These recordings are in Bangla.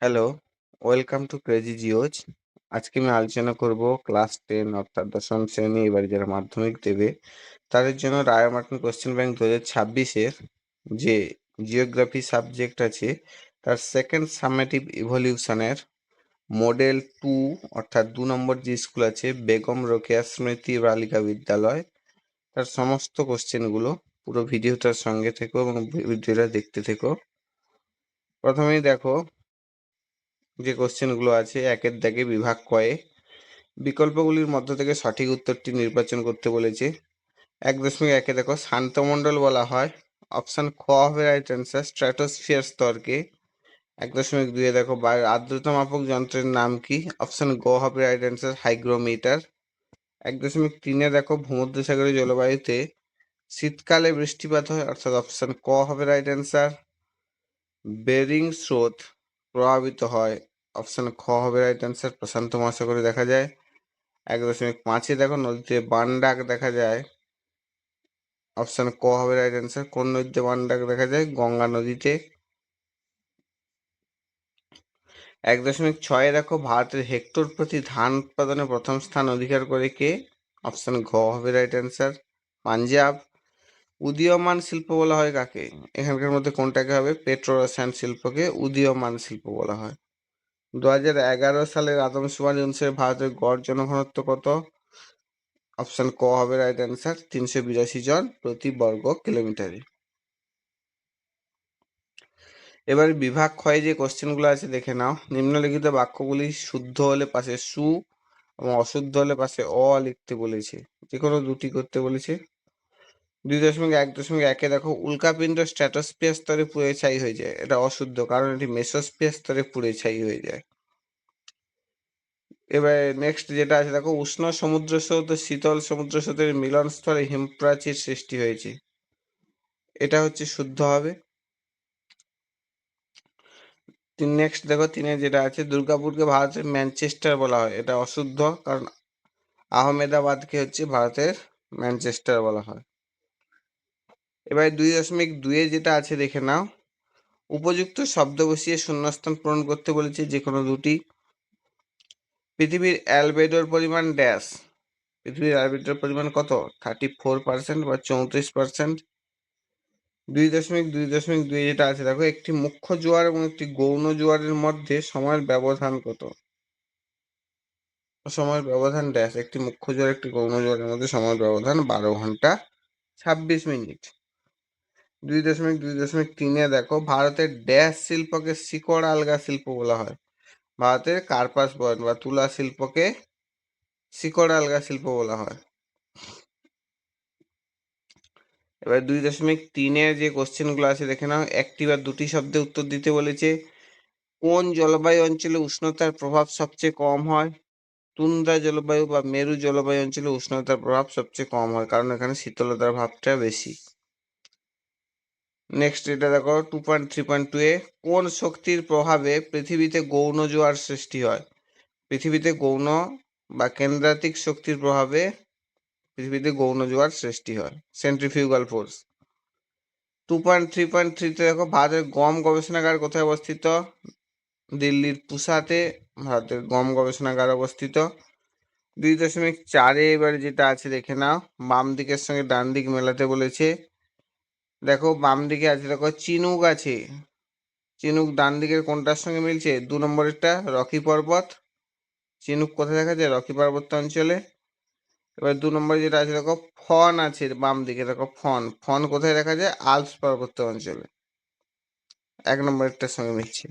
হ্যালো, ওয়েলকাম টু ক্রেজি জিওজ। আজকে আমি আলোচনা করব ক্লাস 10 অর্থাৎ দশম শ্রেণী এবারে যারা মাধ্যমিক দেবে তাদের জন্য রায় মার্টিন কোশ্চেন ব্যাংক 2026-এর যে জিওগ্রাফি সাবজেক্ট আছে তার সেকেন্ড সামেটিভ ইভলিউশনের মডেল 2 অর্থাৎ 2 নম্বর যে স্কুল আছে বেগম রোকেয়া স্মৃতি বালিকা বিদ্যালয় তার সমস্ত কোশ্চেনগুলো পুরো ভিডিওটার সঙ্গে থেকো এবং ভিডিওটা দেখতে থেকো। প্রথমেই দেখো যে কোশ্চেনগুলো আছে একের দাগে বিভাগ কয়ে বিকল্পগুলির মধ্য থেকে সঠিক উত্তরটি নির্বাচন করতে বলেছে। 1.1 দেখো শান্তমণ্ডল বলা হয়, অপশন খ হবে রাইট অ্যান্সার স্ট্র্যাটোস্ফিয়ার স্তরকে। 1.2 দেখো বায়ুর আর্দ্রতা মাপক যন্ত্রের নাম কি, অপশন গ হবে রাইট অ্যান্সার হাইগ্রোমিটার। 1.3 দেখো ভূমধ্যসাগরীয় জলবায়ুতে শীতকালে বৃষ্টিপাত হয়, অর্থাৎ অপশন ক হবে রাইট অ্যান্সার। বেরিং স্রোত প্রভাবিত হয়, অপশন খ হবে রাইট অ্যান্সার প্রশান্ত মহাসাগরে দেখা যায়। 1.5 দেখো নদীতে বান ডাক দেখা যায়, অপশন ক হবে রাইট অ্যান্সার। কোন নদীতে বান ডাক দেখা যায়? গঙ্গা নদীতে। 1.6 দেখো ভারতের হেক্টর প্রতি ধান উৎপাদনে প্রথম স্থান অধিকার করে কে? অপশন ঘ হবে রাইট অ্যান্সার পাঞ্জাব। উদীয়মান শিল্প বলা হয় কাকে? এখানকার মধ্যে কোনটাকে হবে? পেট্রো রসায়ন শিল্পকে উদীয়মান শিল্প বলা হয়। 2011 সালের আদমশুমারি অনুসারে ভারতের গড় জনঘনত্ব কত? অপশন ক হবে রাইট অ্যান্সার 382 জন প্রতি বর্গ কিলোমিটারে। এবার বিভাগ ক্ষয়ে যে কোশ্চেনগুলো আছে দেখে নাও। নিম্নলিখিত বাক্যগুলি শুদ্ধ হলে পাশে সু এবং অশুদ্ধ হলে পাশে অ লিখতে বলেছে, যে কোনো দুটি করতে বলেছে। 2.1.1 দেখো উল্কাপিণ্ড স্ট্র্যাটোস্ফিয়ার স্তরে পুড়ে ছাই হয়ে যায়, এটা অশুদ্ধ, কারণ এটি মেসোস্ফিয়ার স্তরে পুড়ে ছাই হয়ে যায়। এবার নেক্সট যেটা আছে দেখো উষ্ণ সমুদ্র স্রোত ও শীতল সমুদ্র স্রোতের মিলন স্থলে হিমপ্রাচীর সৃষ্টি হয়েছে, এটা হচ্ছে শুদ্ধ হবে। নেক্সট দেখো তিনে যেটা আছে দুর্গাপুরকে ভারতের ম্যানচেস্টার বলা হয়, এটা অশুদ্ধ, কারণ আহমেদাবাদকে হচ্ছে ভারতের ম্যানচেস্টার বলা হয়। এবার 2.2 যেটা আছে দেখে নাও। উপযুক্ত শব্দ বসিয়ে শূন্যস্থান পূরণ করতে বলেছে, যে কোনো দুটি। পৃথিবীর অ্যালবেডোর পরিমাণ ড্যাশ, পৃথিবীর অ্যালবেডোর পরিমাণ কত? 34% বা 34%। 2.2 যেটা আছে দেখো একটি মুখ্য জোয়ার এবং একটি গৌণ জোয়ারের মধ্যে সময়ের ব্যবধান কত? সময়ের ব্যবধান ড্যাশ, একটি মুখ্য জোয়ার একটি গৌণ জোয়ারের মধ্যে সময়ের ব্যবধান 12 ঘন্টা 26 মিনিট। 2.2.3 দেখো ভারতের ড্যাশ শিল্পকে শিকড় আলগা শিল্প বলা হয়, ভারতের কার্পাস বয়ন বা তুলা শিল্পকে শিকড় আলগা শিল্প বলা হয়। এবার 2.3 যে কোশ্চেনগুলো আছে দেখে নাও। একটি বা দুটি শব্দে উত্তর দিতে বলেছে। কোন জলবায়ু অঞ্চলে উষ্ণতার প্রভাব সবচেয়ে কম হয়? তুন্দ্রা জলবায়ু বা মেরু জলবায়ু অঞ্চলে উষ্ণতার প্রভাব সবচেয়ে কম হয়, কারণ এখানে শীতলতার ভাবটা বেশি। নেক্সট এটা দেখো 2.3.2 কোন শক্তির প্রভাবে পৃথিবীতে গৌণ জোয়ার সৃষ্টি হয়? পৃথিবীতে গৌণ বা কেন্দ্রাতিক শক্তির প্রভাবে পৃথিবীতে গৌণ জোয়ার সৃষ্টি হয়, সেন্ট্রিফিউগাল ফোর্স। 2.3.3 দেখো ভারতের গম গবেষণাগার কোথায় অবস্থিত? দিল্লির পুসাতে ভারতের গম গবেষণাগার অবস্থিত। 2.4 এবার যেটা আছে দেখে নাও। বাম দিকের সঙ্গে ডান দিক মেলাতে বলেছে। দেখো বাম দিকে আছে দেখো চিনুক আছে, চিনুক ডান দিকের কোনটার সঙ্গে মিলছে? 2 নম্বরেরটা রকি পর্বত। চিনুক কোথায় দেখা যায়? রকি পার্বত্য অঞ্চলে। এবার 2 নম্বরে যেটা আছে দেখো ফন আছে বাম দিকে, দেখো ফন, ফন কোথায় দেখা যায়? আল্পস পার্বত্য অঞ্চলে। 1 নম্বরেরটার সঙ্গে মিলছে।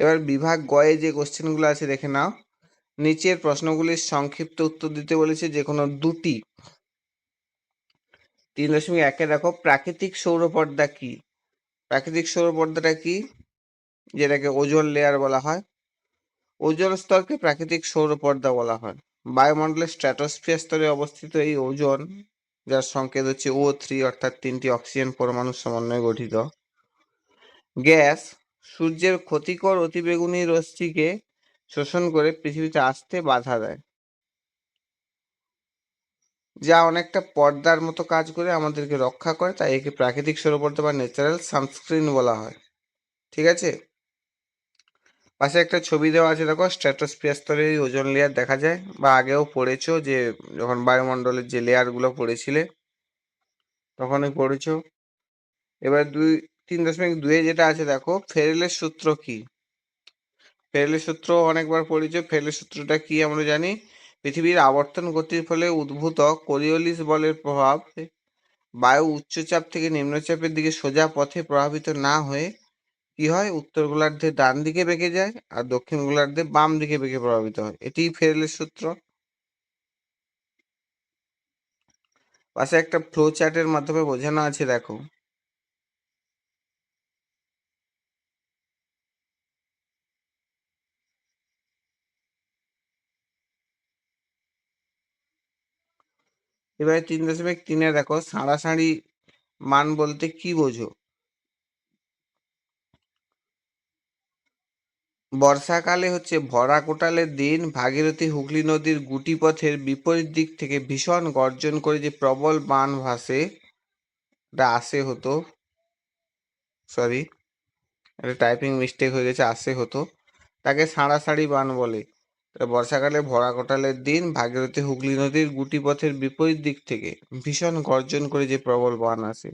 এবার বিভাগ গয়ে যে কোশ্চেনগুলো আছে দেখে নাও। নিচের প্রশ্নগুলির সংক্ষিপ্ত উত্তর দিতে বলেছে, যে কোনো দুটি। 3.1 দেখো প্রাকৃতিক সৌরপর্দা কি? প্রাকৃতিক সৌরপর্দাটা কি? যেটাকে ওজোন লেয়ার বলা হয়। ওজোন স্তরকে প্রাকৃতিক সৌরপর্দা বলা হয়। বায়ুমণ্ডলের স্ট্র্যাটোস্ফিয়ার স্তরে অবস্থিত এই ওজোন, যার সংকেত হচ্ছে O3 অর্থাৎ 3টি অক্সিজেন পরমাণুর সমন্বয়ে গঠিত গ্যাস, সূর্যের ক্ষতিকর অতিবেগুনি রশ্মিকে শোষণ করে পৃথিবীতে আসতে বাধা দেয়, যা অনেকটা পর্দার মতো কাজ করে আমাদেরকে রক্ষা করে, তাই একে প্রাকৃতিক সৌরপর্দা বা ন্যাচারাল সানস্ক্রিন বলা হয়। ঠিক আছে। পাশে একটা ছবি দেওয়া আছে, দেখো স্ট্র্যাটোস্ফিয়ার স্তরে ওজোন লেয়ার দেখা যায়, বা আগেও পড়েছো যে যখন বায়ুমণ্ডলের যে লেয়ারগুলো পড়েছিলে তখনই পড়েছো। এবার 3.2 যেটা আছে দেখো, ফেরেলের সূত্র কি? ফেরেলের সূত্র অনেকবার পড়েছো। ফেরেলের সূত্রটা কি আমরা জানি, পৃথিবীর আবর্তন গতির ফলে উদ্ভূত কোরিওলিস বলের প্রভাব বায়ু উচ্চচাপ থেকে নিম্নচাপের দিকে সোজা পথে প্রভাবিত না হয়ে কি হয়, উত্তর গোলার্ধে ডান দিকে বেঁকে যায় আর দক্ষিণ গোলার্ধে বাম দিকে বেঁকে প্রভাবিত হয়। এটিই ফেরেলের সূত্র। পাশে একটা ফ্লো চার্টের মাধ্যমে বোঝানো আছে, দেখো। এবারে 3.3 দেখো, সাঁড়াসাঁড়ি মান বলতে কি বোঝো? বর্ষাকালে হচ্ছে ভরা কোটালের দিন ভাগীরথী হুগলি নদীর গুটি পথের বিপরীত দিক থেকে ভীষণ গর্জন করে যে প্রবল বান ভাসে, এটা আসে হতো, সরি, এটা টাইপিং মিস্টেক হয়ে গেছে, আসে হতো, তাকে সাঁড়াসাঁড়ি বান বলে। বর্ষাকালে ভরা কোটালের দিন ভাগীরথী হুগলি নদীর গুটি পথের বিপরীত দিক থেকে ভীষণ গর্জন করে যে প্রবল বান আসে।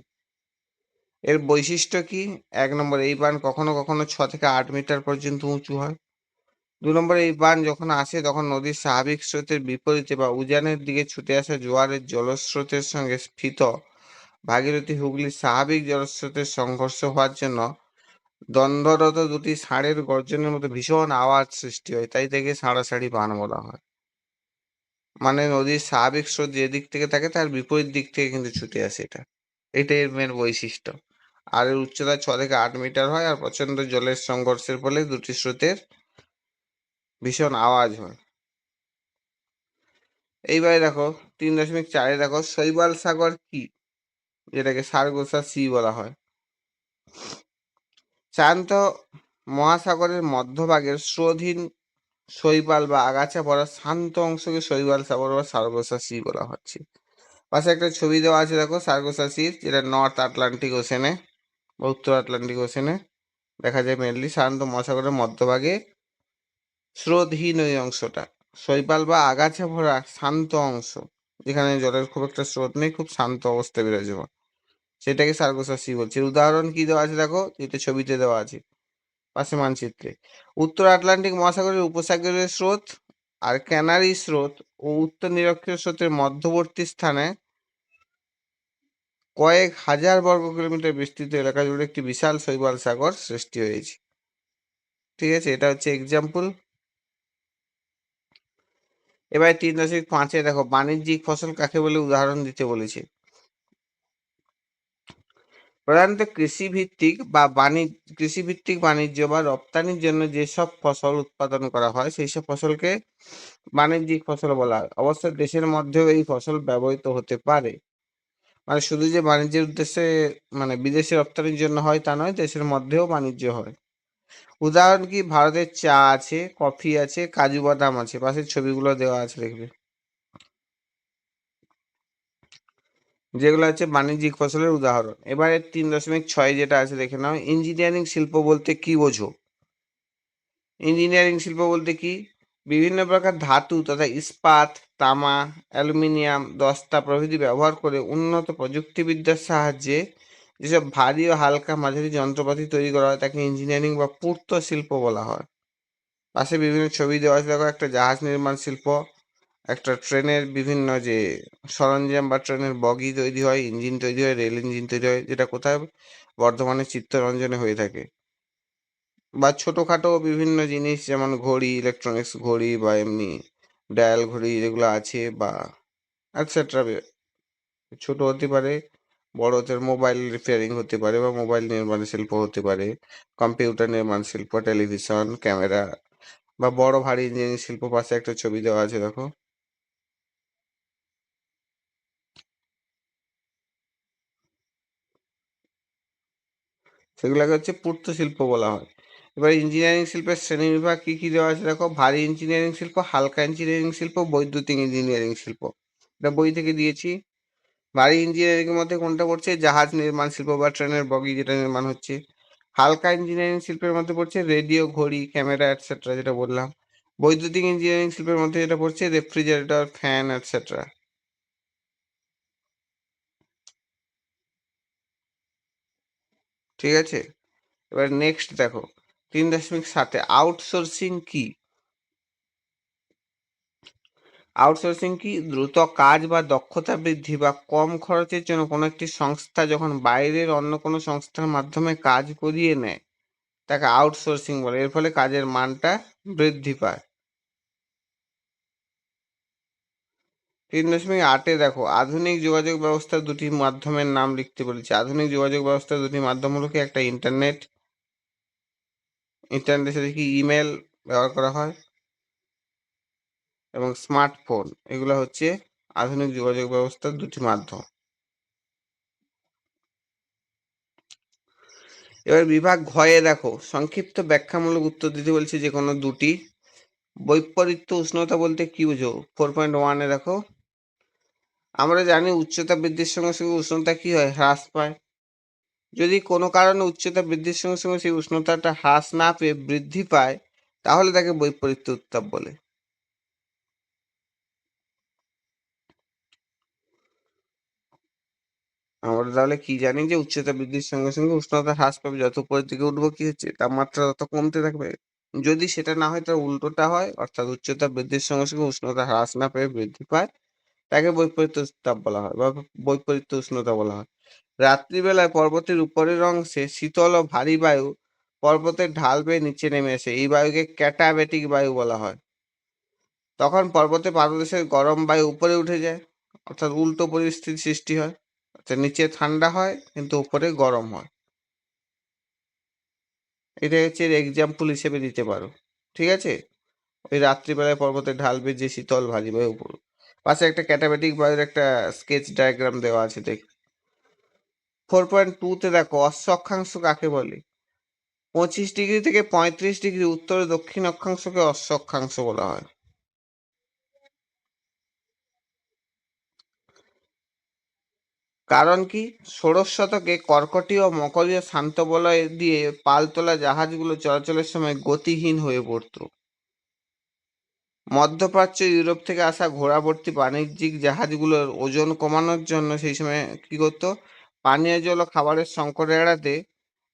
এর বৈশিষ্ট্য কি? 1 নম্বর, এই বান কখনো কখনো 6 থেকে 8 মিটার পর্যন্ত উঁচু হয়। 2 নম্বর, এই বান যখন আসে তখন নদীর স্বাভাবিক স্রোতের বিপরীতে বা উজানের দিকে ছুটে আসা জোয়ারের জলস্রোতের সঙ্গে স্ফীত ভাগীরথী হুগলির স্বাভাবিক জলস্রোতের সংঘর্ষ হওয়ার জন্য দ্বন্দ্বরত দুটি ষাঁড়ের গর্জনের মতো ভীষণ আওয়াজ সৃষ্টি হয়, তাই থেকে সাঁড়াসাঁড়ি বান বলা হয়। মানে নদীর স্বাভাবিক স্রোত যে দিক থেকে থাকে তার বিপরীত দিক থেকে কিন্তু ছুটে আসে এটা। এটাই এর মেন বৈশিষ্ট্য। আর এর উচ্চতা 6 থেকে 8 মিটার হয়, আর প্রচন্ড জলের সংঘর্ষের ফলে দুটি স্রোতের ভীষণ আওয়াজ হয়। এইবারে দেখো 3.4 দেখো, শৈবাল সাগর কি? যেটাকে সার্গোসা সি বলা হয়। শান্ত মহাসাগরের মধ্যভাগের স্রোতহীন শৈবাল বা আগাছা ভরা শান্ত অংশকে শৈবাল সাগর বা সার্গোসা সি বলা হচ্ছে। পাশে একটা ছবি দেওয়া আছে, দেখো সার্গোসা সি, যেটা নর্থ আটলান্টিক ওশেনে বা উত্তর আটলান্টিক ওশেনে দেখা যায় মেনলি। শান্ত মহাসাগরের মধ্যভাগে স্রোতহীন ওই অংশটা, শৈবাল বা আগাছা ভরা শান্ত অংশ, যেখানে জলের খুব একটা স্রোত নেই, খুব শান্ত অবস্থায় বিরাজমান, সেটাকে সার্গোসা সি বলছে। উদাহরণ কি দেওয়া আছে দেখো, যেটা ছবিতে দেওয়া আছে পাশে মানচিত্রে। উত্তর আটলান্টিক মহাসাগরের উপসাগরীয় স্রোত আর ক্যানারি স্রোত ও উত্তর নিরক্ষীয় স্রোতের মধ্যবর্তী স্থানে কয়েক হাজার বর্গ কিলোমিটার বিস্তৃত এলাকা জুড়ে একটি বিশাল শৈবাল সাগর সৃষ্টি হয়েছে। ঠিক আছে, এটা হচ্ছে এক্সাম্পল। এবার 3.5 দেখো, বাণিজ্যিক ফসল কাকে বলে উদাহরণ দিতে বলেছে। প্রধানত কৃষিভিত্তিক বাণিজ্য বা রপ্তানির জন্য যেসব ফসল উৎপাদন করা হয় সেই সব ফসলকে বাণিজ্যিক ফসল বলা হয়। অবশ্য দেশের মধ্যেও এই ফসল ব্যবহৃত হতে পারে। মানে শুধু যে বাণিজ্যের উদ্দেশ্যে, মানে বিদেশে রপ্তানির জন্য হয় তা নয়, দেশের মধ্যেও বাণিজ্য হয়। উদাহরণ কি, ভারতের চা আছে, কফি আছে, কাজু বাদাম আছে, পাশের ছবিগুলো দেওয়া আছে দেখবে, যেগুলো হচ্ছে বাণিজ্যিক ফসলের উদাহরণ। এবারে 3.6 যেটা আছে দেখে নাও, ইঞ্জিনিয়ারিং শিল্প বলতে কি বোঝো? ইঞ্জিনিয়ারিং শিল্প বলতে কি, বিভিন্ন প্রকার ধাতু তথা ইস্পাত, তামা, অ্যালুমিনিয়াম, দস্তা প্রভৃতি ব্যবহার করে উন্নত প্রযুক্তিবিদ্যার সাহায্যে যেসব ভারী ও হালকা মাঝারি যন্ত্রপাতি তৈরি করা হয় তাকে ইঞ্জিনিয়ারিং বা পূর্ত শিল্প বলা হয়। পাশে বিভিন্ন ছবি দেওয়া আছে, দেখো একটা জাহাজ নির্মাণ শিল্প, একটা ট্রেনের বিভিন্ন যে সরঞ্জাম বা ট্রেনের বগি তৈরি হয়, ইঞ্জিন তৈরি হয়, রেল ইঞ্জিন তৈরি হয়, যেটা কোথায়, বর্ধমানের চিত্তরঞ্জনে হয়ে থাকে। বা ছোটোখাটো বিভিন্ন জিনিস যেমন ঘড়ি, ইলেকট্রনিক্স ঘড়ি বা এমনি ডায়াল ঘড়ি যেগুলো আছে, বা এটসেট্রা, ছোট হতে পারে, বড় হতে মোবাইল রিপেয়ারিং হতে পারে, বা মোবাইল নির্মাণ শিল্প হতে পারে, কম্পিউটার নির্মাণ শিল্প, টেলিভিশন, ক্যামেরা, বা বড় ভারী ইঞ্জিনিয়ারিং শিল্প। পাশে একটা ছবি দেওয়া আছে দেখো, সেগুলোকে হচ্ছে পূর্ত শিল্প বলা হয়। এবার ইঞ্জিনিয়ারিং শিল্পের শ্রেণীবিভাগ কি কি দেওয়া আছে দেখো, ভারী ইঞ্জিনিয়ারিং শিল্প, হালকা ইঞ্জিনিয়ারিং শিল্প, বৈদ্যুতিক ইঞ্জিনিয়ারিং শিল্প। এটা বই থেকে দিয়েছি। ভারী ইঞ্জিনিয়ারিং এর মধ্যে কোনটা পড়ছে, জাহাজ নির্মাণ শিল্প বা ট্রেনের বগি যেটা নির্মাণ হচ্ছে। হালকা ইঞ্জিনিয়ারিং শিল্পের মধ্যে পড়ছে রেডিও, ঘড়ি, ক্যামেরা এটসেট্রা, যেটা বললাম। বৈদ্যুতিক ইঞ্জিনিয়ারিং শিল্পের মধ্যে যেটা পড়ছে রেফ্রিজারেটর, ফ্যান এটসেট্রা। ঠিক আছে, এবার নেক্সট দেখো 3.7 আউটসোর্সিং কি? আউটসোর্সিং কি? দ্রুত কাজ বা দক্ষতা বৃদ্ধি বা কম খরচের জন্য কোনো একটি সংস্থা যখন বাইরের অন্য কোনো সংস্থার মাধ্যমে কাজ করিয়ে নেয় তাকে আউটসোর্সিং বলে। এর ফলে কাজের মানটা বৃদ্ধি পায়। 3.8 দেখো আধুনিক যোগাযোগ ব্যবস্থার দুটি মাধ্যমের নাম লিখতে বলেছি। আধুনিক যোগাযোগ ব্যবস্থার দুটি মাধ্যম হলো কি, একটা ইন্টারনেটের সাথে কি ইমেল ব্যবহার করা হয়, এবং স্মার্টফোন। এগুলো হচ্ছে আধুনিক যোগাযোগ ব্যবস্থার দুটি মাধ্যম। এবার বিভাগ ঘয়ে দেখো সংক্ষিপ্ত ব্যাখ্যামূলক উত্তর দিতে বলছে যে কোনো দুটি। বৈপরীত্য উষ্ণতা বলতে কি বুঝো? 4.1 দেখো, আমরা জানি উচ্চতা বৃদ্ধির সঙ্গে সঙ্গে উষ্ণতা কি হয়? হ্রাস পায়। যদি কোনো কারণে উচ্চতা বৃদ্ধির সঙ্গে সঙ্গে সেই উষ্ণতাটা হ্রাস না পেয়ে বৃদ্ধি পায় তাহলে তাকে বৈপরীত্য উত্তাপ বলে। আমরা তাহলে কি জানি যে উচ্চতা বৃদ্ধির সঙ্গে সঙ্গে উষ্ণতা হ্রাস পাবে, যত উপরের দিকে উঠবো কি হচ্ছে তাপমাত্রা তত কমতে থাকবে। যদি সেটা না হয় তার উল্টোটা হয়, অর্থাৎ উচ্চতা বৃদ্ধির সঙ্গে সঙ্গে উষ্ণতা হ্রাস না পেয়ে বৃদ্ধি পায়, তাকে বৈপরীত্য তাপ বলা হয় বা বৈপরীত্য উষ্ণতা বলা হয়। রাত্রিবেলায় পর্বতের উপরের অংশে শীতল ও ভারী বায়ু পর্বতের ঢাল বেয়ে নিচে নেমে আসে, এই বায়ুকে ক্যাটাবেটিক বায়ু বলা হয়। তখন পর্বতের পাদদেশের গরম বায়ু উপরে উঠে যায়, অর্থাৎ উল্টো পরিস্থিতি সৃষ্টি হয়, অর্থাৎ নিচে ঠান্ডা হয় কিন্তু উপরে গরম হয়। এটা হচ্ছে এর এক্সাম্পল হিসেবে দিতে পারো। ঠিক আছে, ওই রাত্রিবেলায় পর্বতের ঢাল বেয়ে যে শীতল ভারী বায়ু উপর, পাশে একটা ক্যাটাবেটিক বায়ুর একটা স্কেচ ডায়াগ্রাম দেওয়া আছে দেখ। 4.2 দেখো অশ্ব অক্ষাংশ কাকে বলে? 25 ডিগ্রি থেকে 35 ডিগ্রি উত্তর দক্ষিণ অক্ষাংশকে অশ্ব অক্ষাংশ বলা হয়। কারণ কি? ষোড়শ শতকে কর্কটীয় ও মকরীয় শান্ত বলয় দিয়ে পালতোলা জাহাজগুলো চলাচলের সময় গতিহীন হয়ে পড়ত। মধ্যপ্রাচ্য ইউরোপ থেকে আসা ঘোড়াভর্তি বাণিজ্যিক জাহাজগুলোর ওজন কমানোর জন্য সেই সময় কি করতো, পানীয় জল ও খাবারের সংকট এড়াতে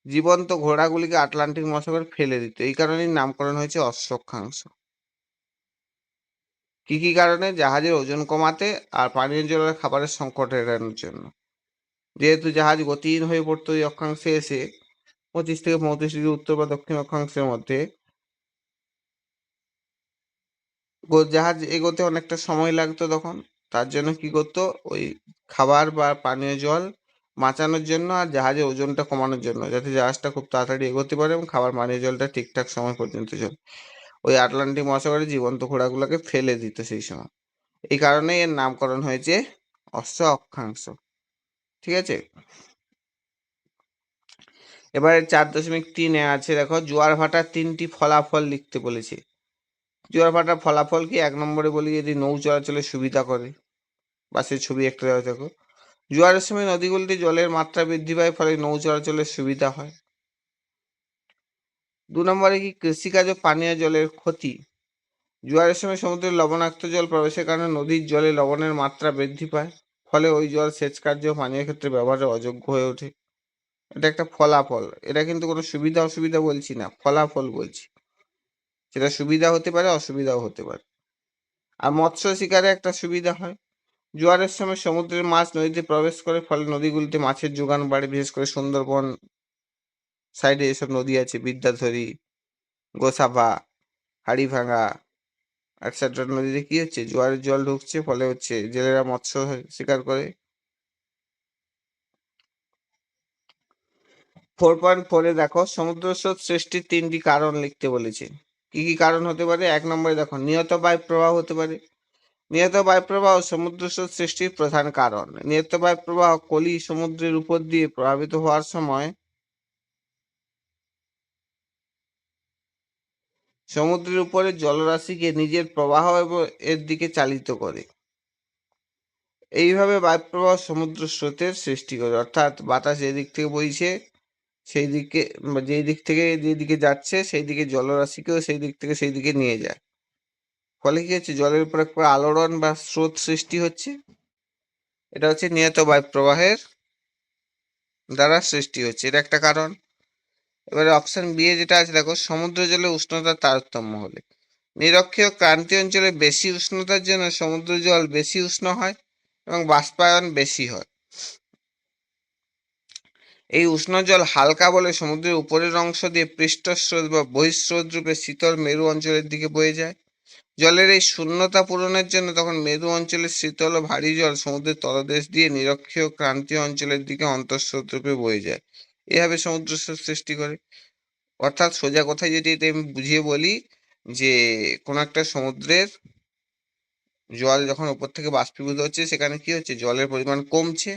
জীবন্ত ঘোড়াগুলিকে আটলান্টিক মহাসাগরে ফেলে দিত। এই কারণেই নামকরণ হয়েছে অশ্ব অক্ষাংশ। কি কি কারণে? জাহাজের ওজন কমাতে আর পানীয় জল আর খাবারের সংকট এড়ানোর জন্য। যেহেতু জাহাজ গতিহীন হয়ে পড়তো ওই অক্ষাংশে এসে, 25 থেকে 35 ডিগ্রি উত্তর বা দক্ষিণ অক্ষাংশের মধ্যে জাহাজ এগোতে অনেকটা সময় লাগতো তখন। তার জন্য কি করতো, ওই খাবার বা পানীয় জল বাঁচানোর জন্য আর জাহাজের ওজনটা কমানোর জন্য, যাতে জাহাজটা খুব তাড়াতাড়ি এগোতে পারে এবং খাবার পানীয় জলটা ঠিকঠাক সময় পর্যন্ত চলে, ওই আটলান্টিক মহাসাগরে জীবন্ত ঘোড়াগুলোকে ফেলে দিত সেই সময়। এই কারণেই এর নামকরণ হয়েছে অশ্ব অক্ষাংশ। ঠিক আছে, এবারে 4.3 আছে দেখো জোয়ার ভাটার 3টি ফলাফল লিখতে বলেছে। জোয়ার ভাটার ফলাফল কি? 1 নম্বরে বলি যদি নৌ চলাচলের সুবিধা করে, বাসের ছবি একটা দেওয়া দেখো। জোয়ারের সময় নদীগুলিতে জলের মাত্রা বৃদ্ধি পায়, ফলে নৌ চলাচলের সুবিধা হয়। 2 নম্বরে কি? কৃষিকাজ ও পানীয় জলের ক্ষতি। জোয়ারের সময় সমুদ্রের লবণাক্ত জল প্রবেশের কারণে নদীর জলে লবণের মাত্রা বৃদ্ধি পায়, ফলে ওই জল সেচ কার্য ও পানীয় ক্ষেত্রে ব্যবহারের অযোগ্য হয়ে ওঠে। এটা একটা ফলাফল, এটা কিন্তু কোনো সুবিধা অসুবিধা বলছি না, ফলাফল বলছি। সেটা সুবিধা হতে পারে, অসুবিধাও হতে পারে। আর মৎস্য শিকারে একটা সুবিধা হয়। জোয়ারের সময় সমুদ্রের মাছ নদীতে প্রবেশ করে, ফলে নদীগুলিতে মাছের যোগান বাড়ে, বিশেষ করে সুন্দরবন সাইডে এসব নদী আছে, বিদ্যাধরী, গোসাবা, হাড়িভাঙা এটসেট্রা নদীতে কি হচ্ছে, জোয়ারের জল ঢুকছে, ফলে হচ্ছে জেলেরা মৎস্য শিকার করে। 4.4 দেখো সমুদ্র স্রোত সৃষ্টির 3টি কারণ লিখতে বলেছে। কি কি কারণ হতে পারে? 1 নম্বরে দেখো নিয়ত বায়ু প্রবাহ হতে পারে। নিয়ত বায়ু প্রবাহ সমুদ্র স্রোত সৃষ্টির প্রধান কারণ। নিয়ত বায়ু প্রবাহ কলি সমুদ্রের উপর দিয়ে প্রভাবিত হওয়ার সময় সমুদ্রের উপরে জলরাশিকে নিজের প্রবাহ এবং এর দিকে চালিত করে। এইভাবে বায়ুপ্রবাহ সমুদ্র স্রোতের সৃষ্টি করে, অর্থাৎ বাতাস এদিক থেকে বইছে, সেই দিকে যেই দিক থেকে যেদিকে যাচ্ছে সেই দিকে জলরাশিকেও সেই দিক থেকে সেই দিকে নিয়ে যায়। ফলে কি হচ্ছে, জলের উপর একটা আলোড়ন বা স্রোত সৃষ্টি হচ্ছে। এটা হচ্ছে নিয়ত বায়ুপ্রবাহের দ্বারা সৃষ্টি হচ্ছে, এটা একটা কারণ। এবারে অপশন বি এ যেটা আছে দেখো, সমুদ্র জলে উষ্ণতার তারতম্য হলে। নিরক্ষীয় ক্রান্তীয় অঞ্চলে বেশি উষ্ণতার জন্য সমুদ্র জল বেশি উষ্ণ হয় এবং বাষ্পায়ন বেশি হয়। এই উষ্ণ জল হালকা বলে সমুদ্রের উপরের অংশ দিয়ে পৃষ্ঠস্রোত বা বহিঃস্রোত রূপে শীতল মেরু অঞ্চলের দিকে বয়ে যায়। জলের এই শূন্যতা পূরণের জন্য তখন মেরু অঞ্চলের শীতল ও ভারী জল সমুদ্রের তলদেশ দিয়ে নিরক্ষীয় ক্রান্তীয় অঞ্চলের দিকে অন্তঃস্রোত রূপে বয়ে যায়। এভাবে সমুদ্র স্রোত সৃষ্টি করে। অর্থাৎ সোজা কথায় যদি এটা আমি বুঝিয়ে বলি, যে কোনো একটা সমুদ্রের জল যখন উপর থেকে বাষ্পীভূত হচ্ছে, সেখানে কি হচ্ছে, জলের পরিমাণ কমছে।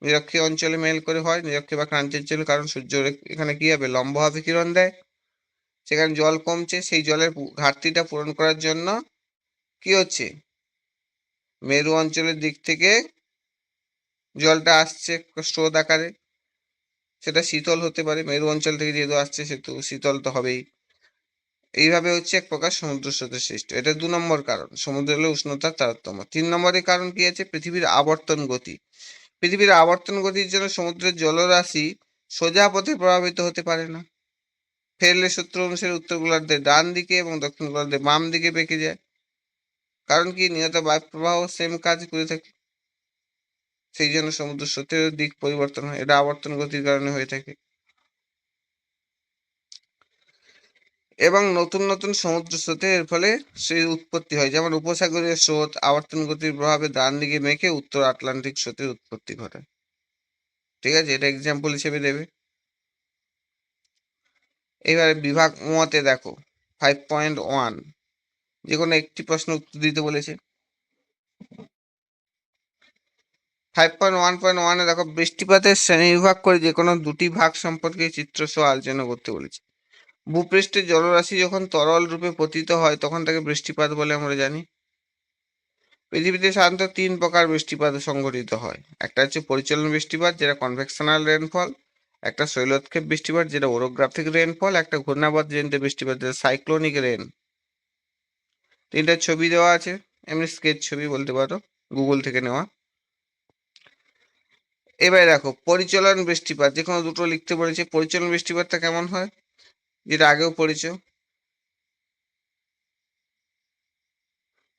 নিরক্ষীয় অঞ্চলে মেল করে হয়, নিরক্ষীয় বা ক্রান্তীয় অঞ্চলে, কারণ সূর্য এখানে কি হবে, লম্বভাবে কিরণ দেয়, সেখানে জল কমছে। সেই জলের ঘাটতিটা পূরণ করার জন্য কি হচ্ছে, মেরু অঞ্চলের দিক থেকে জলটা আসছে স্রোত আকারে। সেটা শীতল হতে পারে, মেরু অঞ্চল থেকে যেহেতু আসছে সেহেতু শীতল তো হবেই। এইভাবে হচ্ছে এক প্রকার সমুদ্র স্রোতের সৃষ্টি। এটা 2 নম্বর কারণ, সমুদ্র জলের উষ্ণতার তারতম্য। 3 নম্বরের কারণ কি আছে, পৃথিবীর আবর্তন গতি। পৃথিবীর আবর্তন গতির জন্য সমুদ্রের জলরাশি সোজা পথে প্রভাবিত হতে পারে না। ফেরলে সূত্র অনুসারে উত্তর গোলার্ধের ডান দিকে এবং দক্ষিণ গোলার্ধের বাম দিকে বেঁকে যায়। কারণ কি, নিয়ত বায়ু প্রবাহ সেম কাজ করে থাকে, সেই জন্য সমুদ্র স্রোতের দিক পরিবর্তন হয়। এটা আবর্তন গতির কারণে হয়ে থাকে। এবং নতুন নতুন সমুদ্র স্রোতের এর ফলে সেই উৎপত্তি হয়, যেমন উপসাগরীয় স্রোত আবর্তন গতির প্রভাবে ডান দিকে মেঘে উত্তর আটলান্টিক স্রোতের উৎপত্তি ঘটায়। ঠিক আছে, এটা এক্সাম্পল হিসেবে দেবে। এবারে বিভাগ মতে দেখো 5.1, যে কোনো একটি প্রশ্ন উত্তর দিতে বলেছে। 5.1.1 দেখো, বৃষ্টিপাতের শ্রেণীবিভাগ করে যে কোনো দুটি ভাগ সম্পর্কে চিত্র সহ আলোচনা করতে বলেছে। ভূপৃষ্ঠের জলরাশি যখন তরল রূপে পতিত হয় তখন তাকে বৃষ্টিপাত বলে আমরা জানি। পৃথিবীতে সাধারণত 3 প্রকার বৃষ্টিপাত সংঘটিত হয়। একটা হচ্ছে পরিচলন বৃষ্টিপাত, যেটা কনভেকশনাল রেনফল। একটা শৈলক্ষেপ বৃষ্টিপাত, যেটা ওরোগ্রাফিক রেনফল। একটা ঘূর্ণাবর্তজনিত বৃষ্টিপাত, যেটা সাইক্লোনিক রেন। 3টা ছবি দেওয়া আছে, এমনি স্কেচ ছবি বলতে পারো, গুগল থেকে নেওয়া। এবারে দেখো পরিচলন বৃষ্টিপাত, যে কোনো দুটো লিখতে বলেছে। পরিচলন বৃষ্টিপাতটা কেমন হয়, যেটা আগেও পড়েছো।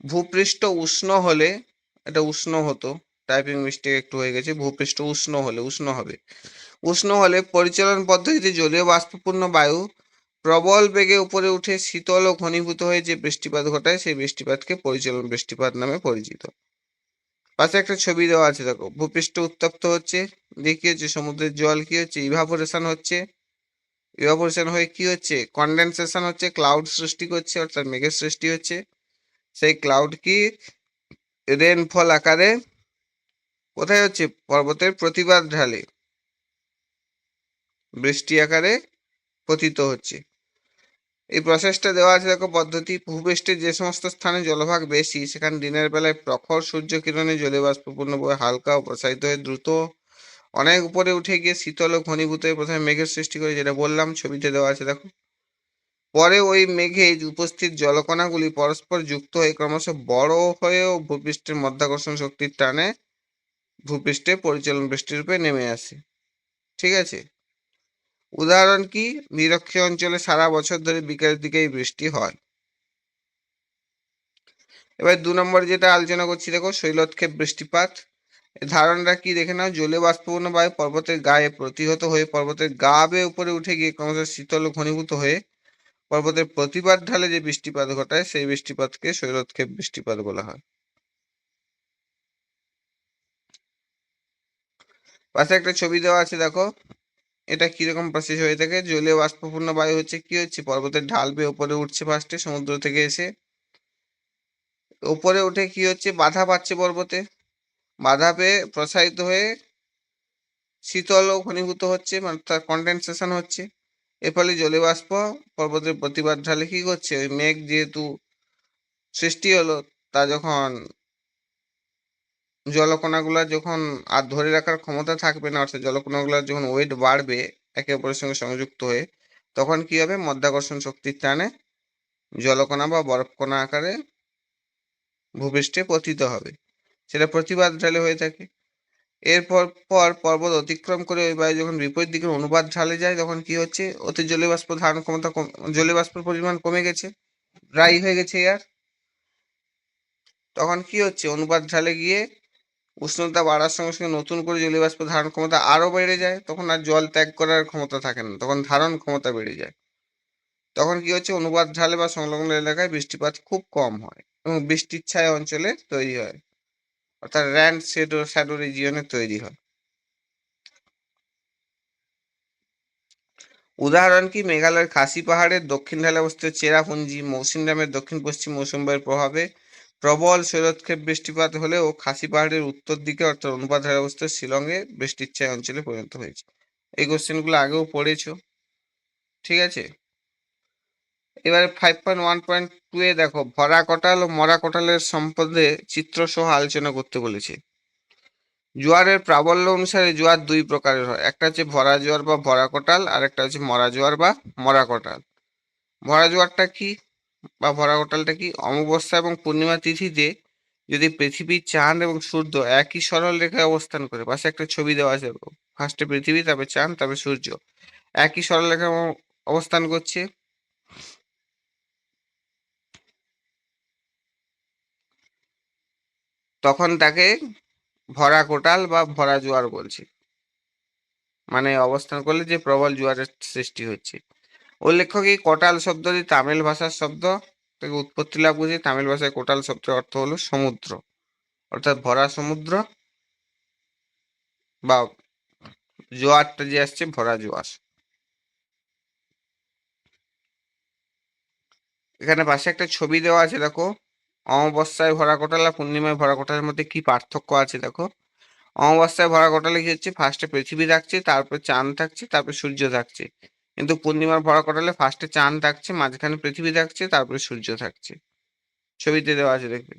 ভূপৃষ্ঠ উষ্ণ হলে, এটা উষ্ণ হতো, টাইপিং মিস্টেক একটু হয়ে গেছে, ভূপৃষ্ঠ উষ্ণ হলে, উষ্ণ হবে। উষ্ণ হলে পরিচালন পদ্ধতিতে জলীয় বাষ্পপূর্ণ বায়ু প্রবল বেগে উপরে উঠে শীতল ও ঘনীভূত হয়ে যে বৃষ্টিপাত ঘটায়, সেই বৃষ্টিপাতকে পরিচলন বৃষ্টিপাত নামে পরিচিত। পাশে একটা ছবি দেওয়া আছে দেখো, ভূপৃষ্ঠ উত্তপ্ত হচ্ছে, দিয়ে কি হচ্ছে, সমুদ্রের জল কি হচ্ছে, ইভাপোরেশন হচ্ছে। ইভাপোরেশন হয়ে কি হচ্ছে, কন্ডেনসেশন হচ্ছে, ক্লাউড সৃষ্টি করছে, অর্থাৎ মেঘের সৃষ্টি হচ্ছে। সেই ক্লাউড কি রেনফল আকারে কোথায় হচ্ছে, পর্বতের প্রতিবাদ ঢালে বৃষ্টি আকারে পতিত হচ্ছে। এই প্রসেসটা দেওয়া আছে দেখো পদ্ধতি। ভূপৃষ্ঠের যে সমস্ত স্থানে জলভাগ বেশি, সেখানে দিনের বেলায় প্রখর সূর্য কিরণে জলীয়বাষ্পপূর্ণ হালকা ও প্রসারিত হয়ে দ্রুত অনেক উপরে উঠে গিয়ে শীতল ও ঘনীভূত হয়ে প্রথমে মেঘের সৃষ্টি করে, যেটা বললাম, ছবিতে দেওয়া আছে দেখো। পরে ওই মেঘে উপস্থিত জলকণাগুলি পরস্পর যুক্ত হয়ে ক্রমশ বড় হয়েও ভূপৃষ্ঠের মধ্যাকর্ষণ শক্তির টানে ভূপৃষ্ঠে পরিচলন বৃষ্টিরূপে নেমে আসে। ঠিক আছে, উদাহরণ কি, নিরক্ষীয় অঞ্চলে সারা বছর ধরে বিকেলের দিকেই বৃষ্টি হয়। এবার 2 নম্বরে যেটা আলোচনা করছি দেখো, শৈলক্ষেপ বৃষ্টিপাত। ধারণাটা কি দেখে নাও, জলীয় বাষ্পপূর্ণ বায়ু পর্বতের গায়ে প্রতিহত হয়ে পর্বতের গা বেয়ে উপরে উঠে গিয়ে ক্রমশ শীতল ও ঘনীভূত হয়ে পর্বতের প্রতিপাদ ঢালে যে বৃষ্টিপাত ঘটায়, সেই বৃষ্টিপাতকে শৈলক্ষেপ বৃষ্টিপাত বলা হয়। পাশে একটা ছবি দেওয়া আছে দেখো, এটা কিরকম প্রসেস হয়ে থাকে। জলীয় বাষ্পপূর্ণ বায়ু হচ্ছে কি হচ্ছে, পর্বতের ঢাল বেয়ে উপরে উঠছে, ফার্স্টে সমুদ্র থেকে এসে উপরে উঠে কি হচ্ছে, বাধা পাচ্ছে পর্বতে, বাধা পেয়ে প্রসারিত হয়ে শীতল ও ঘনীভূত হচ্ছে, মানে তার কন্ডেনসেশন হচ্ছে। এর ফলে জলীয়বাষ্প পর্বতের প্রতিবাদ ঢালে কি করছে, ওই মেঘ যেহেতু সৃষ্টি হলো, তা যখন জলকণাগুলা যখন আর ধরে রাখার ক্ষমতা থাকবে না, অর্থাৎ জলকণাগুলার যখন ওয়েট বাড়বে, একে অপরের সঙ্গে সংযুক্ত হয়ে, তখন কি হবে? মাধ্যাকর্ষণ শক্তির টানে জলকণা বা বরফকণা আকারে ভূপৃষ্ঠে পতিত হবে। সেটা প্রতিবাদ ঢালে হয়ে থাকে। এরপর পর্বত অতিক্রম করে ওই বায়ু যখন বিপরীত দিকে অনুবাদ ঢালে যায়, তখন কি হচ্ছে? অতি জলীয় বাষ্প ধারণ ক্ষমতা জলীয় বাষ্পের পরিমাণ কমে গেছে, ড্রাই হয়ে গেছে এয়ার। তখন কি হচ্ছে? অনুবাদ ঢালে গিয়ে উষ্ণতা বাড়ার সঙ্গে সঙ্গে নতুন করে জলীয় বাষ্প ধারণ ক্ষমতা আরো বেড়ে যায়। তখন আর জল ত্যাগ করার ক্ষমতা থাকে না, তখন ধারণ ক্ষমতা বেড়ে যায়। তখন কি হচ্ছে? অনুবাদ ঢালে বা সংলগ্ন এলাকায় বৃষ্টিপাত খুব কম হয় এবং বৃষ্টির ছায়া অঞ্চলে তৈরি হয়, অর্থাৎ র্যান্ড শ্যাডো রিজিয়নে তৈরি হয়। উদাহরণ কি? মেঘালয়ের খাসি পাহাড়ের দক্ষিণ ঢালে অবস্থিত চেরাপুঞ্জি মৌসিনরামের দক্ষিণ পশ্চিম মৌসুমী বায়ুর প্রভাবে প্রবল শৈলতক্ষেপ বৃষ্টিপাত হলেও খাসি পাহাড়ের উত্তর দিকে অর্থাৎ অনুপাত ঢালে অবস্থিত শিলংয়ে বৃষ্টির ছায়া অঞ্চলে পরিণত হয়েছে। এই কোশ্চেনগুলো আগেও পড়েছো, ঠিক আছে? এবারে 5.1.2 এ দেখো, ভরা কটাল ও মরা কটালের সম্পদে চিত্র সহ আলোচনা করতে বলেছে। জোয়ারের প্রাবল্য অনুসারে জোয়ার দুই প্রকারের হয়, একটা হচ্ছে ভরা জোয়ার বা ভরা কটাল, আর একটা হচ্ছে মরা জোয়ার বা মরা কটাল। ভরা জোয়ারটা কি বা ভরা কটালটা কি? অমাবস্যা এবং পূর্ণিমা তিথিতে যদি পৃথিবী, চাঁদ এবং সূর্য একই সরল রেখায় অবস্থান করে, পাশে একটা ছবি দেওয়া আছে, ফার্স্টে পৃথিবী, তারপরে চাঁদ, তারপরে সূর্য একই সরল রেখায় অবস্থান করছে, তখন তাকে ভরা কোটাল বা ভরা জোয়ার বলছে। মানে অবস্থান করলে যে প্রবল জোয়ারের সৃষ্টি হচ্ছে। উল্লেখ্য কি, কোটাল শব্দটি তামিল ভাষার শব্দ থেকে উৎপত্তি লাভ করেছে। তামিল ভাষায় কোটাল শব্দের অর্থ হলো সমুদ্র, অর্থাৎ ভরা সমুদ্র, বা জোয়ারটা যে আসছে ভরা জোয়ার। এখানে পাশে একটা ছবি দেওয়া আছে, দেখো। অমাবস্যায় ভরা কোটাল আর পূর্ণিমায় ভরা কোটালের মধ্যে কি পার্থক্য আছে দেখো। অমাবস্যায় ভরা কোটালে কি হচ্ছে? ফার্স্টে পৃথিবী থাকছে, তারপরে চাঁদ থাকছে, তারপরে সূর্য থাকছে। কিন্তু পূর্ণিমার ভরা কোটালে ফার্স্টে চাঁদ থাকছে, মাঝখানে পৃথিবী থাকছে, তারপরে সূর্য থাকছে। ছবিতে দেওয়া আছে, দেখবে।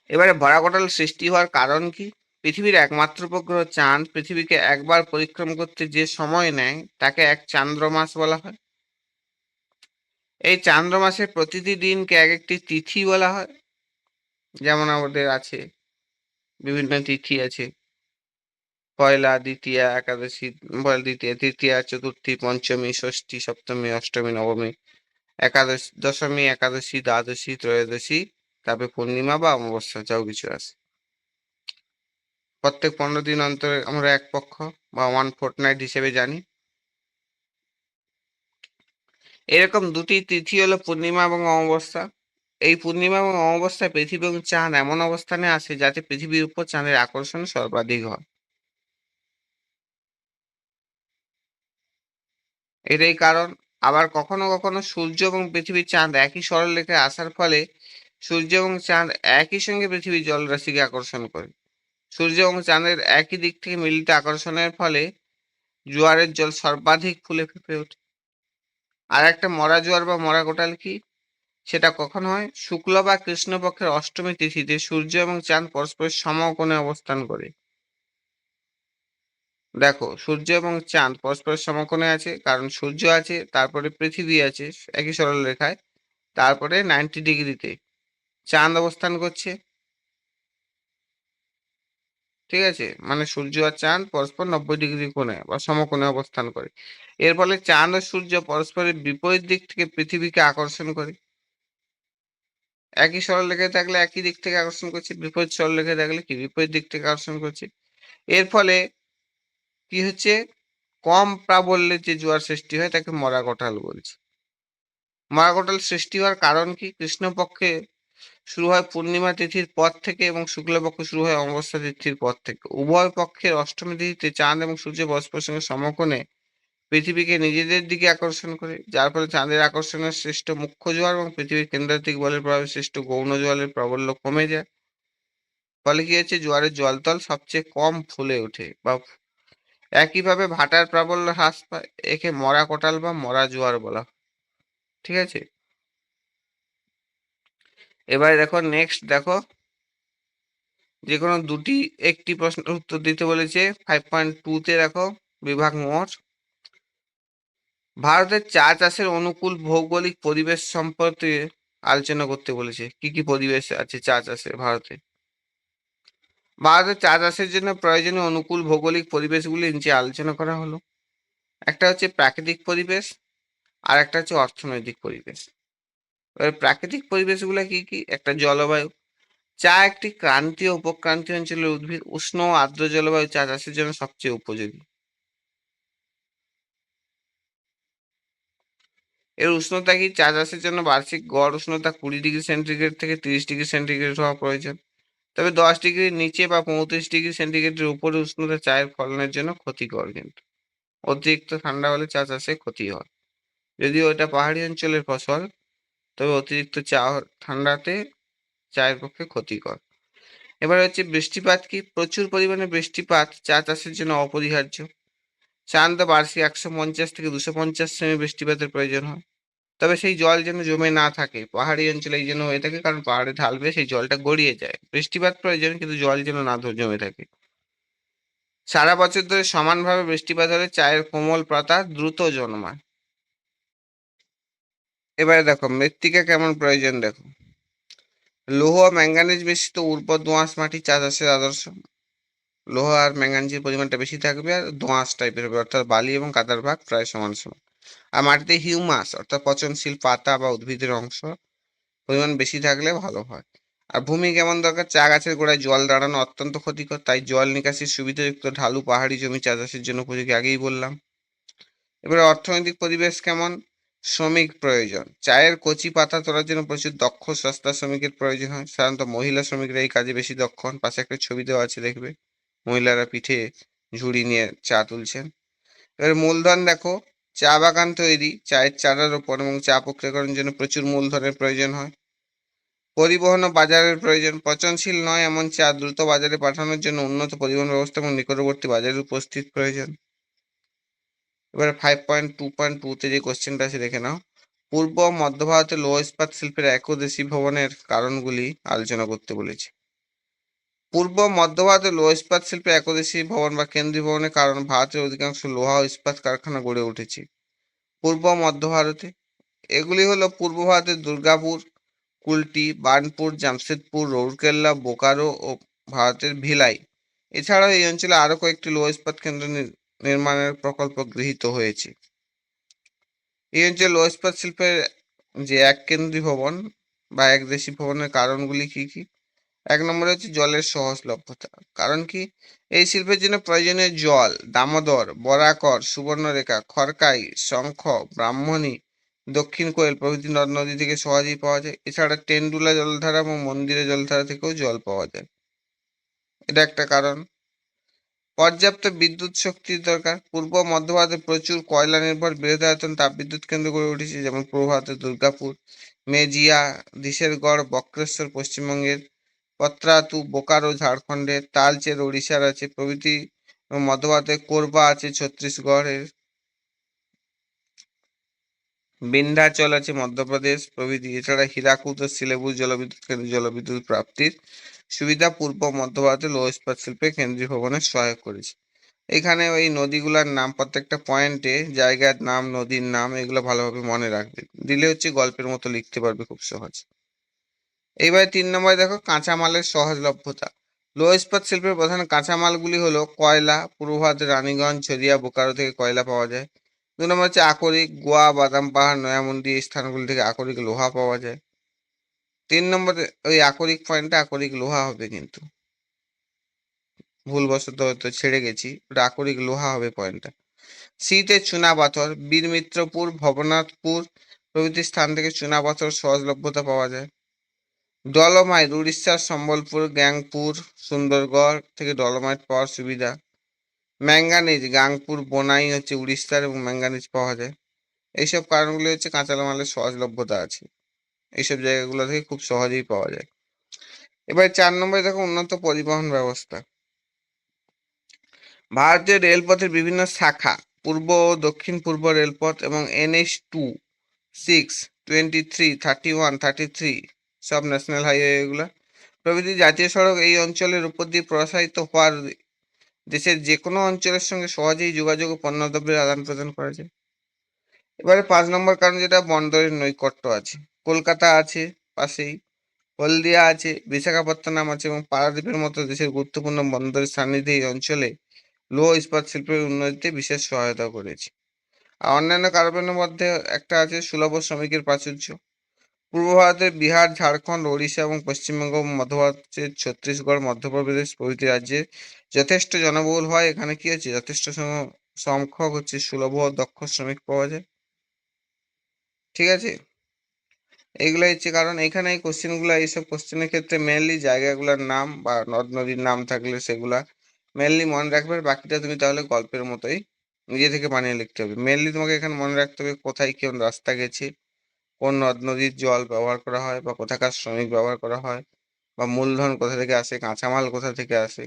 এবারে ভরা কোটাল সৃষ্টি হওয়ার কারণ কি? পৃথিবীর একমাত্র উপগ্রহ চাঁদ পৃথিবীকে একবার পরিক্রম করতে যে সময় নেয় তাকে এক চান্দ্রমাস বলা হয়। এই চান্দ্রমাসের প্রতিটি দিনকে এক একটি তিথি বলা হয়। যেমন আমাদের আছে বিভিন্ন তিথি আছে, পয়লা, দ্বিতীয়া, একাদশী, পয়লা, দ্বিতীয়া, তৃতীয়া, চতুর্থী, পঞ্চমী, ষষ্ঠী, সপ্তমী, অষ্টমী, নবমী, একাদশী, দশমী, একাদশী, দ্বাদশী, ত্রয়োদশী, তারপরে পূর্ণিমা বা অমাবস্যা, যাও কিছু আছে। প্রত্যেক 15 দিন অন্তরে আমরা এক পক্ষ বা 1 ফোর্টনাইট হিসেবে জানি। এরকম দুটি তিথি হলো পূর্ণিমা এবং অমাবস্যা। এই পূর্ণিমা এবং অমাবস্যায় পৃথিবী এবং চাঁদ এমন অবস্থানে আসে যাতে পৃথিবীর উপর চাঁদের আকর্ষণ সর্বাধিক হয়। এটাই কারণ। আবার কখনো কখনো সূর্য এবং পৃথিবীর চাঁদ একই সরলরেখায় আসার ফলে সূর্য এবং চাঁদ একই সঙ্গে পৃথিবীর জলরাশিকে আকর্ষণ করে। সূর্য এবং চাঁদের একই দিক থেকে মিলিত আকর্ষণের ফলে জোয়ারের জল সর্বাধিক ফুলে ফেঁপে ওঠে। আর একটা মরা জোয়ার বা মরা কোটাল কি? সেটা কখন হয়? শুক্ল বা কৃষ্ণপক্ষের অষ্টমী তিথিতে সূর্য এবং চাঁদ পরস্পরের সমকোণে অবস্থান করে। দেখো, সূর্য এবং চাঁদ পরস্পরের সমকোণে আছে, কারণ সূর্য আছে, তারপরে পৃথিবী আছে একই সরল রেখায়, তারপরে 90 ডিগ্রিতে চাঁদ অবস্থান করছে, ঠিক আছে? মানে সূর্য আর চাঁদ পরস্পর 90 ডিগ্রি কোণে বা সমকোণে অবস্থান করে। এর ফলে চাঁদ ও সূর্য পরস্পরের বিপরীত দিক থেকে পৃথিবীকে আকর্ষণ করে। একই সরলরেখায় থাকলে একই দিক থেকে আকর্ষণ করছে, বিপরীত সরলরেখায় থাকলে কি বিপরীত দিক থেকে আকর্ষণ করছে। এর ফলে কি হচ্ছে? কম প্রাবল্যে যে জোয়ার সৃষ্টি হয় তাকে মরা কোটাল বলছে। মরা কোটাল সৃষ্টি হওয়ার কারণ কি? কৃষ্ণপক্ষে শুরু হয় পূর্ণিমা তিথির পর থেকে এবং শুক্লপক্ষ শুরু হয় অমাবস্যা তিথির পর থেকে। উভয় পক্ষের অষ্টমী তিথিতে চাঁদ এবং সূর্য পরস্পরের সঙ্গে সমকোণে পৃথিবীকে নিজেদের দিকে আকর্ষণ করে, যার ফলে চাঁদের আকর্ষণের সৃষ্ট মুখ্য জোয়ার এবং পৃথিবীর কেন্দ্রাতিক বলের প্রভাবে সৃষ্ট গৌণ জোয়ারের প্রাবল্য কমে যায়। ফলে কি হচ্ছে? জোয়ারের জলতল সবচেয়ে কম ফুলে ওঠে বা একইভাবে ভাটার প্রাবল্য হ্রাস পায়। একে মরা কোটাল বা মরা জোয়ার বলা হয়, ঠিক আছে? এবারে দেখো, নেক্সট দেখো, যে কোনো একটি প্রশ্নের উত্তর দিতে বলেছে। 5.2-তে দেখো বিভাগ মোট। ভারতের চা চাষের অনুকূল ভৌগোলিক পরিবেশ সম্পর্কে আলোচনা করতে বলেছে। কি কি পরিবেশ আছে চা চাষে ভারতে? ভারতের চা চাষের জন্য প্রয়োজনীয় অনুকূল ভৌগোলিক পরিবেশগুলি নিচে আলোচনা করা হলো। একটা হচ্ছে প্রাকৃতিক পরিবেশ, আর একটা হচ্ছে অর্থনৈতিক পরিবেশ। এবার প্রাকৃতিক পরিবেশগুলো কি কি? একটা জলবায়ু। চা একটি ক্রান্তীয় উপক্রান্তীয় অঞ্চলের উদ্ভিদ। উষ্ণ ও আর্দ্র জলবায়ু চা চাষের জন্য সবচেয়ে উপযোগী। এর উষ্ণতা কি? চা চাষের জন্য বার্ষিক গড় উষ্ণতা 20 ডিগ্রি সেন্টিগ্রেড থেকে 30 ডিগ্রি সেন্টিগ্রেড হওয়া প্রয়োজন। তবে 10 ডিগ্রির নিচে বা 35 ডিগ্রি সেন্টিগ্রেডের উপরে উষ্ণতা চায়ের ফলনের জন্য ক্ষতিকর। কিন্তু অতিরিক্ত ঠান্ডা হলে চা চাষে ক্ষতি হয়। যদিও এটা পাহাড়ি অঞ্চলের ফসল, তবে অতিরিক্ত ঠান্ডাতে চায়ের পক্ষে ক্ষতিকর। এবার হচ্ছে বৃষ্টিপাত কি? প্রচুর পরিমাণে বৃষ্টিপাত চা চাষের জন্য অপরিহার্য। সাধারণত বার্ষিক 150 থেকে 250 সেমি বৃষ্টিপাতের প্রয়োজন হয়। তবে সেই জল যেন জমে না থাকে। পাহাড়ি অঞ্চলে এই জন্য হয়ে থাকে, কারণ পাহাড়ে ঢালবে, সেই জলটা গড়িয়ে যায়। বৃষ্টিপাত প্রয়োজন, কিন্তু জল যেন না জমে থাকে। সারা বছর ধরে সমানভাবে বৃষ্টিপাত হলে চায়ের কোমল পাতা দ্রুত জন্মায়। এবারে দেখো মৃত্তিকা কেমন প্রয়োজন দেখো। লৌহ ও ম্যাঙ্গানিজ মিশ্রিত উর্বর দোআঁশ মাটি চা চাষের আদর্শ। লৌহ আর ম্যাঙ্গানিজের পরিমাণটা বেশি থাকবে, আর দোআঁশ টাইপের হবে, অর্থাৎ বালি এবং কাদার ভাগ প্রায় সমান সমান। আর মাটিতে হিউমাস অর্থাৎ পচনশীল পাতা বা উদ্ভিদের অংশ পরিমাণ বেশি থাকলে ভালো হয়। আর ভূমি কেমন দরকার? চা গাছের গোড়ায় জল দাঁড়ানো অত্যন্ত ক্ষতিকর, তাই জল নিকাশির সুবিধাযুক্ত ঢালু পাহাড়ি জমি চা চাষের জন্য উপযোগী, আগেই বললাম। এবারে অর্থনৈতিক পরিবেশ কেমন? শ্রমিক প্রয়োজন। চায়ের কচি পাতা তোলার জন্য প্রচুর দক্ষ সস্তা শ্রমিকের প্রয়োজন হয়। সাধারণত মহিলা শ্রমিকরা এই কাজে বেশি দক্ষ হন। পাশে একটা ছবি দেওয়া আছে, দেখবে মহিলারা পিঠে ঝুড়ি নিয়ে চা তুলছেন। এবার মূলধন দেখো। চা বাগান তৈরি, চায়ের চারা রোপণ এবং চা প্রক্রিয়াকরণের জন্য প্রচুর মূলধনের প্রয়োজন হয়। পরিবহন ও বাজারের প্রয়োজন। পচনশীল নয় এমন চা দ্রুত বাজারে পাঠানোর জন্য উন্নত পরিবহন ব্যবস্থা এবং নিকটবর্তী বাজারের উপস্থিত প্রয়োজন। এবারে 5.2.2-তে যে কোশ্চেনটা আছে দেখে নাও। পূর্ব ও মধ্য ভারতে লৌহ ইস্পাত শিল্পের একদেশী ভবনের কারণগুলি আলোচনা করতে বলেছে। পূর্ব মধ্য ভারতে লৌহ ইস্পাত শিল্পে একদেশী ভবন বা কেন্দ্রীয় ভবনের কারণ ভারতের অধিকাংশ লোহা ও ইস্পাত কারখানা গড়ে উঠেছে পূর্ব মধ্য ভারতে। এগুলি হলো পূর্ব ভারতের দুর্গাপুর, কুলটি, বার্নপুর, জামশেদপুর, রৌরকেল্লা, বোকারো ও ভারতের ভিলাই। এছাড়াও এই অঞ্চলে আরও কয়েকটি লৌহ ইস্পাত কেন্দ্র নির্মাণের প্রকল্প গৃহীত হয়েছে। এই অঞ্চলে লৌহ ইস্পাত শিল্পের যে এক কেন্দ্রী ভবন বা একদেশী ভবনের কারণগুলি কি কি? 1 নম্বরে হচ্ছে জলের সহজলভ্যতা। কারণ কি? এই শিল্পের জন্য প্রয়োজনীয় জল দামোদর, বরাকর, সুবর্ণরেখা, খড়কাই, শঙ্খ, ব্রাহ্মণী, দক্ষিণ কোয়েল প্রভৃতি নদ নদী থেকে সহজেই পাওয়া যায়। এছাড়া টেন্ডুলা জলধারা এবং মন্দিরে জলধারা থেকেও জল পাওয়া যায়। এটা একটা কারণ। পর্যাপ্ত বিদ্যুৎ শক্তির দরকার। পূর্ব মধ্য ভারতে প্রচুর কয়লা নির্ভর বৃহদায়তন তাপবিদ্যুৎ কেন্দ্র গড়ে উঠেছে, যেমন পূর্ব ভারতের দুর্গাপুর, মেজিয়া, দিশেরগড়, বক্রেশ্বর পশ্চিমবঙ্গের, পত্রাতু বোকারো ঝাড়খণ্ডের, তালচের ওড়িশার আছে প্রভৃতি। এবং মধ্য ভারতে কোরবা আছে ছত্তিশগড়ের, বিন্ধ্যাচল আছে মধ্যপ্রদেশ প্রভৃতি। এছাড়া হীরাকুদ ও সিলেবুর জলবিদ্যুৎ কেন্দ্র জলবিদ্যুৎ প্রাপ্তির সুবিধা পূর্ব মধ্য ভারতের লৌহ ইস্পাত শিল্পে কেন্দ্রীয় ভবনের সহায়ক করেছে। এখানে ওই নদীগুলার নাম, প্রত্যেকটা পয়েন্টে জায়গার নাম, নদীর নাম, এগুলো ভালোভাবে মনে রাখবে, দিলে হচ্ছে গল্পের মতো লিখতে পারবে খুব সহজ। এইবার 3 নম্বরে দেখো কাঁচামালের সহজলভ্যতা। লৌহ ইস্পাত শিল্পের প্রধান কাঁচামালগুলি হলো কয়লা। পূর্ব ভারতের রানীগঞ্জ, ঝরিয়া, বোকারো থেকে কয়লা পাওয়া যায়। 2 নম্বর হচ্ছে আকরিক। গোয়া, বাদাম পাহাড়, নয়ামন্দি এই স্থানগুলি থেকে আকরিক লোহা পাওয়া যায়। 3 নম্বরে ওই আকরিক পয়েন্টটা আকরিক লোহা হবে, কিন্তু ভুলবশত হয়তো ছেড়ে গেছি, ওটা আকরিক লোহা হবে পয়েন্টটা। সিতে চুনা পাথর। বীরমিত্রপুর, ভবনাথপুর প্রভৃতি স্থান থেকে চুনা পাথর সহজলভ্যতা পাওয়া যায়। ডলোমাইট। উড়িষ্যার সম্বলপুর, গ্যাংপুর, সুন্দরগড় থেকে ডলোমাইট পাওয়ার সুবিধা। ম্যাঙ্গানিজ। গাংপুর, বোনাই হচ্ছে উড়িষ্যার, এবং ম্যাঙ্গানিজ পাওয়া যায়। এইসব কারণগুলি হচ্ছে কাঁচামালের সহজলভ্যতা আছে, এইসব জায়গাগুলো থেকে খুব সহজেই পাওয়া যায়। এবার 4 নম্বরে দেখো উন্নত পরিবহন ব্যবস্থা। ভারতীয় রেলপথের বিভিন্ন শাখা, পূর্ব ও দক্ষিণ পূর্ব রেলপথ এবং NH2, 6, 23, 31, 33 সব ন্যাশনাল হাইওয়ে, এগুলো প্রভৃতি জাতীয় সড়ক এই অঞ্চলের উপর দিয়ে প্রসারিত হওয়ার দেশের যে কোনো অঞ্চলের সঙ্গে সহজেই যোগাযোগ ও পণ্যদ্রব্যের আদান প্রদান করা যায়। এবারে 5 নম্বর কারণ যেটা, বন্দরের নৈকট্য আছে। কলকাতা আছে পাশেই, হলদিয়া আছে, বিশাখাপত্তনম আছে এবং পারাদ্বীপের মতো দেশের গুরুত্বপূর্ণ বন্দরের সান্নিধ্যে এই অঞ্চলে লৌহ ইস্পাত শিল্পের উন্নতিতে বিশেষ সহায়তা করেছে। আর অন্যান্য কারণের মধ্যে একটা আছে সুলভ শ্রমিকের প্রাচুর্য। পূর্ব ভারতের বিহার, ঝাড়খণ্ড, ওড়িশা এবং পশ্চিমবঙ্গ, মধ্যভারতের ছত্তিশগড়, মধ্যপ্রদেশ প্রভৃতি রাজ্যে যথেষ্ট জনবহুল হয়। এখানে কি হচ্ছে, যথেষ্ট সংখ্যক হচ্ছে সুলভ ও দক্ষ শ্রমিক পাওয়া যায়। ঠিক আছে, এইগুলো হচ্ছে কারণ। এখানে এই কোশ্চেনগুলো, এইসব কোশ্চেনের ক্ষেত্রে মেনলি জায়গাগুলোর নাম বা নদ নদীর নাম থাকলে সেগুলা মেনলি মনে রাখবে। বাকিটা তুমি তাহলে গল্পের মতোই নিজে থেকে বানিয়ে লিখতে হবে। মেনলি তোমাকে এখানে মনে রাখতে হবে কোথায় কোন রাস্তা গেছে, কোন নদ নদীর জল ব্যবহার করা হয় বা কোথাকার শ্রমিক ব্যবহার করা হয়, বা মূলধন কোথা থেকে আসে, কাঁচামাল কোথা থেকে আসে,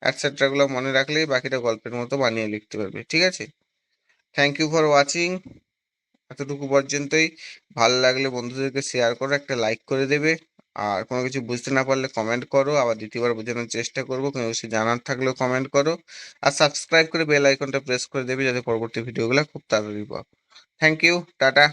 অ্যাটসেট্রা গুলো মনে রাখলেই বাকিটা গল্পের মতো বানিয়ে লিখতে পারবে। ঠিক আছে, থ্যাংক ইউ ফর ওয়াচিং। এতটুকু পর্যন্তই। ভালো লাগলে বন্ধুদেরকে শেয়ার করো, একটা লাইক করে দেবে। আর কোনো কিছু বুঝতে না পারলে কমেন্ট করো, আবার দ্বিতীয়বার বোঝানোর চেষ্টা করবো। কোনো কিছু জানার থাকলেও কমেন্ট করো। আর সাবস্ক্রাইব করে বেল আইকনটা প্রেস করে দেবে যাতে পরবর্তী ভিডিওগুলো খুব তাড়াতাড়ি পাও। Thank you, tata.